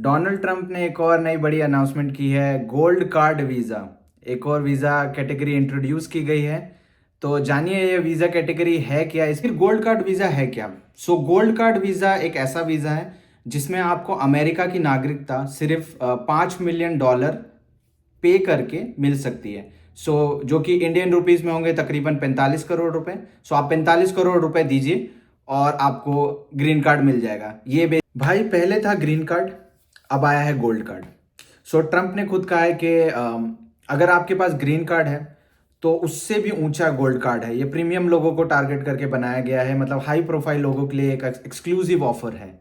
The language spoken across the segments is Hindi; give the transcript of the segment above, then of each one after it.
डोनाल्ड ट्रंप ने एक और नई बड़ी अनाउंसमेंट की है, गोल्ड कार्ड वीज़ा। एक और वीज़ा कैटेगरी इंट्रोड्यूस की गई है। तो जानिए ये वीज़ा कैटेगरी है क्या, इस फिर गोल्ड कार्ड वीज़ा है क्या। गोल्ड कार्ड वीज़ा एक ऐसा वीज़ा है जिसमें आपको अमेरिका की नागरिकता सिर्फ $5 मिलियन पे करके मिल सकती है। जो कि इंडियन रुपीस में होंगे तकरीबन 45 करोड़ रुपए। आप 45 करोड़ रुपए दीजिए और आपको ग्रीन कार्ड मिल जाएगा। भाई पहले था ग्रीन कार्ड, अब आया है गोल्ड कार्ड। ट्रंप ने खुद कहा है कि अगर आपके पास ग्रीन कार्ड है तो उससे भी ऊंचा गोल्ड कार्ड है। ये प्रीमियम लोगों को टारगेट करके बनाया गया है, मतलब हाई प्रोफाइल लोगों के लिए एक एक्सक्लूसिव ऑफर है।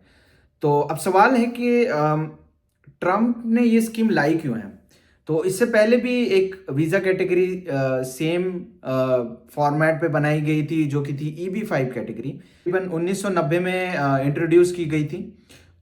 तो अब सवाल है कि ट्रंप ने ये स्कीम लाई क्यों है। तो इससे पहले भी एक वीज़ा कैटेगरी सेम फॉर्मेट पे बनाई गई थी, जो कि थी EB-5 कैटेगरी, तकरीबन 1990 में इंट्रोड्यूस की गई थी।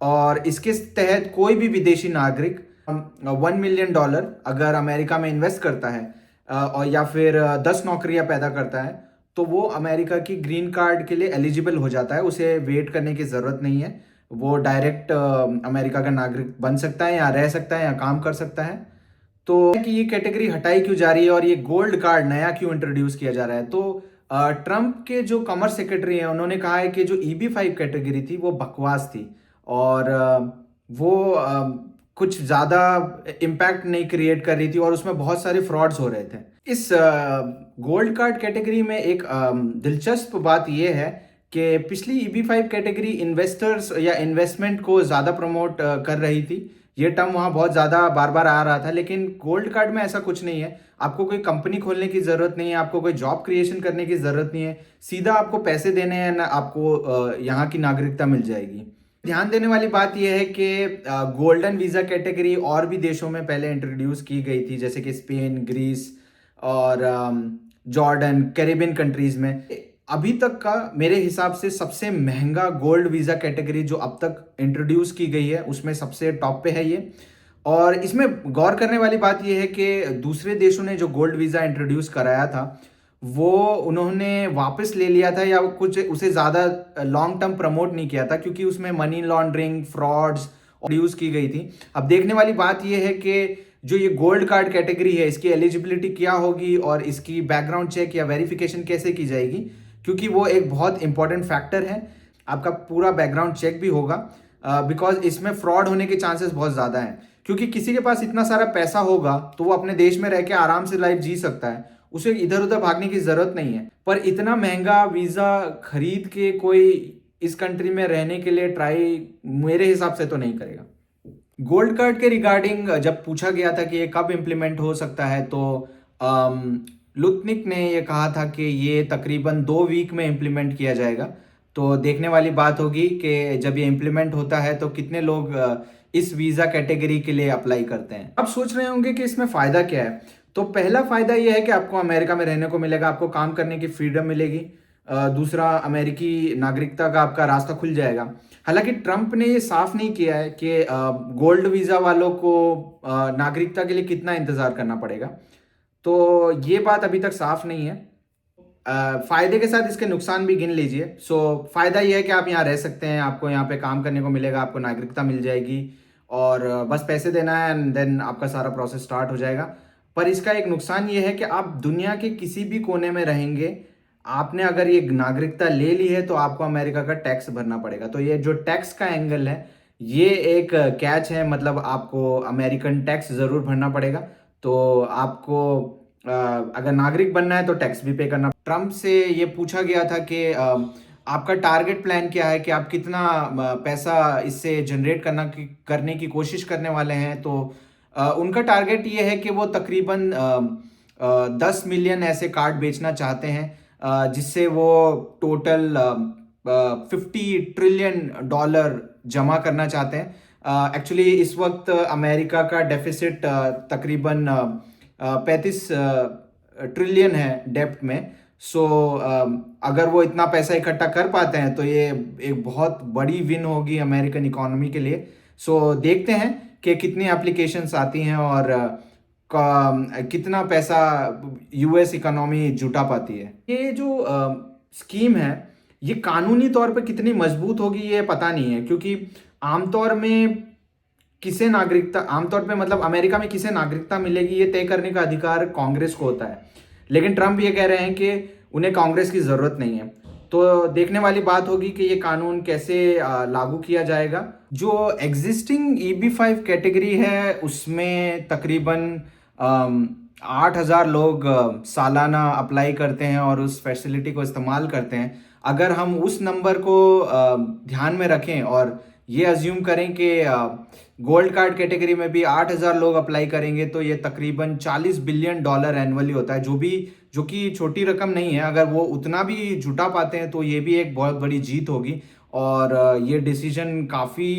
और इसके तहत कोई भी विदेशी नागरिक $1 मिलियन अगर अमेरिका में इन्वेस्ट करता है और या फिर 10 नौकरियां पैदा करता है तो वो अमेरिका की ग्रीन कार्ड के लिए एलिजिबल हो जाता है। उसे वेट करने की ज़रूरत नहीं है, वो डायरेक्ट अमेरिका का नागरिक बन सकता है, या रह सकता है, या काम कर सकता है। तो कि ये कैटेगरी हटाई क्यों जा रही है और ये गोल्ड कार्ड नया क्यों इंट्रोड्यूस किया जा रहा है। तो ट्रंप के जो कॉमर्स सेक्रेटरी हैं उन्होंने कहा है कि जो EB-5 कैटेगरी थी वो बकवास थी और वो कुछ ज़्यादा इम्पैक्ट नहीं क्रिएट कर रही थी और उसमें बहुत सारे फ्रॉड्स हो रहे थे। इस गोल्ड कार्ड कैटेगरी में एक दिलचस्प बात यह है कि पिछली EB-5 कैटेगरी इन्वेस्टर्स या इन्वेस्टमेंट को ज़्यादा प्रमोट कर रही थी। ये टर्म वहाँ बहुत ज़्यादा बार बार आ रहा था, लेकिन गोल्ड कार्ड में ऐसा कुछ नहीं है। आपको कोई कंपनी खोलने की ज़रूरत नहीं है, आपको कोई जॉब क्रिएशन करने की ज़रूरत नहीं है, सीधा आपको पैसे देने हैं ना, आपको यहाँ की नागरिकता मिल जाएगी। ध्यान देने वाली बात यह है कि गोल्डन वीज़ा कैटेगरी और भी देशों में पहले इंट्रोड्यूस की गई थी, जैसे कि स्पेन, ग्रीस और जॉर्डन, कैरिबियन कंट्रीज़ में। अभी तक का मेरे हिसाब से सबसे महंगा गोल्ड वीज़ा कैटेगरी जो अब तक इंट्रोड्यूस की गई है उसमें सबसे टॉप पे है ये। और इसमें गौर करने वाली बात यह है कि दूसरे देशों ने जो गोल्ड वीज़ा इंट्रोड्यूस कराया था वो उन्होंने वापस ले लिया था, या कुछ उसे ज़्यादा लॉन्ग टर्म प्रमोट नहीं किया था, क्योंकि उसमें मनी लॉन्ड्रिंग, फ्रॉड्स यूज़ की गई थी। अब देखने वाली बात यह है कि जो ये गोल्ड कार्ड कैटेगरी है इसकी एलिजिबिलिटी क्या होगी और इसकी बैकग्राउंड चेक या वेरिफिकेशन कैसे की जाएगी, क्योंकि वो एक बहुत इंपॉर्टेंट फैक्टर है। आपका पूरा बैकग्राउंड चेक भी होगा बिकॉज इसमें फ्रॉड होने के चांसेस बहुत ज़्यादा हैं। क्योंकि किसी के पास इतना सारा पैसा होगा तो वो अपने देश में रह के आराम से लाइफ जी सकता है, उसे इधर उधर भागने की ज़रूरत नहीं है। पर इतना महंगा वीज़ा खरीद के कोई इस कंट्री में रहने के लिए ट्राई मेरे हिसाब से तो नहीं करेगा। गोल्ड कार्ड के रिगार्डिंग जब पूछा गया था कि ये कब इम्प्लीमेंट हो सकता है, तो लुत्निक ने ये कहा था कि ये तकरीबन 2 वीक में इम्प्लीमेंट किया जाएगा। तो देखने वाली बात होगी कि जब ये इम्प्लीमेंट होता है तो कितने लोग इस वीज़ा कैटेगरी के लिए अप्लाई करते हैं। आप सोच रहे होंगे कि इसमें फ़ायदा क्या है। तो पहला फ़ायदा ये है कि आपको अमेरिका में रहने को मिलेगा, आपको काम करने की फ्रीडम मिलेगी। दूसरा, अमेरिकी नागरिकता का आपका रास्ता खुल जाएगा। हालांकि ट्रंप ने ये साफ नहीं किया है कि गोल्ड वीज़ा वालों को नागरिकता के लिए कितना इंतज़ार करना पड़ेगा। तो ये बात अभी तक साफ नहीं है। फ़ायदे के साथ इसके नुकसान भी गिन लीजिए। फ़ायदा ये है कि आप यहाँ रह सकते हैं, आपको यहाँ पे काम करने को मिलेगा, आपको नागरिकता मिल जाएगी और बस पैसे देना है एंड देन आपका सारा प्रोसेस स्टार्ट हो जाएगा। पर इसका एक नुकसान ये है कि आप दुनिया के किसी भी कोने में रहेंगे, आपने अगर ये नागरिकता ले ली है तो आपको अमेरिका का टैक्स भरना पड़ेगा। तो ये जो टैक्स का एंगल है ये एक कैच है, मतलब आपको अमेरिकन टैक्स ज़रूर भरना पड़ेगा। तो आपको अगर नागरिक बनना है तो टैक्स भी पे करना। ट्रंप से ये पूछा गया था कि आपका टारगेट प्लान क्या है, कि आप कितना पैसा इससे जनरेट करने की कोशिश करने वाले हैं। तो उनका टारगेट ये है कि वो तकरीबन 10 मिलियन ऐसे कार्ड बेचना चाहते हैं, जिससे वो टोटल $50 ट्रिलियन जमा करना चाहते हैं। एक्चुअली इस वक्त अमेरिका का डेफिसिट तकरीबन 35 ट्रिलियन है डेप्ट में। अगर वो इतना पैसा इकट्ठा कर पाते हैं तो ये एक बहुत बड़ी विन होगी अमेरिकन इकोनॉमी के लिए। देखते हैं कि कितनी एप्लीकेशंस आती हैं और कितना पैसा यूएस इकोनॉमी जुटा पाती है। ये जो स्कीम है ये कानूनी तौर पे कितनी मजबूत होगी ये पता नहीं है, क्योंकि आमतौर में किसे नागरिकता, आमतौर पे मतलब अमेरिका में किसे नागरिकता मिलेगी ये तय करने का अधिकार कांग्रेस को होता है, लेकिन ट्रम्प ये कह रहे हैं कि उन्हें कांग्रेस की ज़रूरत नहीं है। तो देखने वाली बात होगी कि ये कानून कैसे लागू किया जाएगा। जो एग्जिस्टिंग EB-5 कैटेगरी है उसमें तकरीबन 8,000 लोग सालाना अप्लाई करते हैं और उस फैसिलिटी को इस्तेमाल करते हैं। अगर हम उस नंबर को ध्यान में रखें और ये अज्यूम करें कि गोल्ड कार्ड कैटेगरी में भी 8,000 लोग अप्लाई करेंगे तो ये तकरीबन $40 बिलियन एनुअली होता है, जो कि छोटी रकम नहीं है। अगर वो उतना भी जुटा पाते हैं तो ये भी एक बहुत बड़ी जीत होगी और ये डिसीजन काफ़ी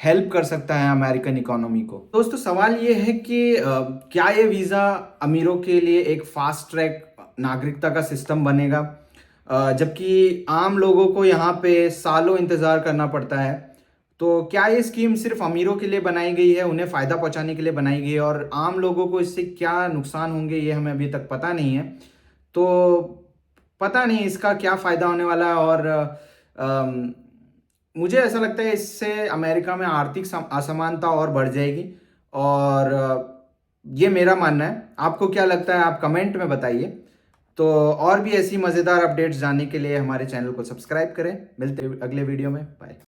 हेल्प कर सकता है अमेरिकन इकोनॉमी को। दोस्तों सवाल ये है कि क्या ये वीज़ा अमीरों के लिए एक फास्ट ट्रैक नागरिकता का सिस्टम बनेगा, जबकि आम लोगों को यहाँ पे सालों इंतज़ार करना पड़ता है। तो क्या ये स्कीम सिर्फ अमीरों के लिए बनाई गई है, उन्हें फ़ायदा पहुंचाने के लिए बनाई गई है, और आम लोगों को इससे क्या नुकसान होंगे ये हमें अभी तक पता नहीं है। तो पता नहीं इसका क्या फ़ायदा होने वाला है, और मुझे ऐसा लगता है इससे अमेरिका में आर्थिक असमानता और बढ़ जाएगी। और ये मेरा मानना है। आपको क्या लगता है आप कमेंट में बताइए। तो और भी ऐसी मज़ेदार अपडेट्स जानने के लिए हमारे चैनल को सब्सक्राइब करें। मिलते हैं अगले वीडियो में। बाय।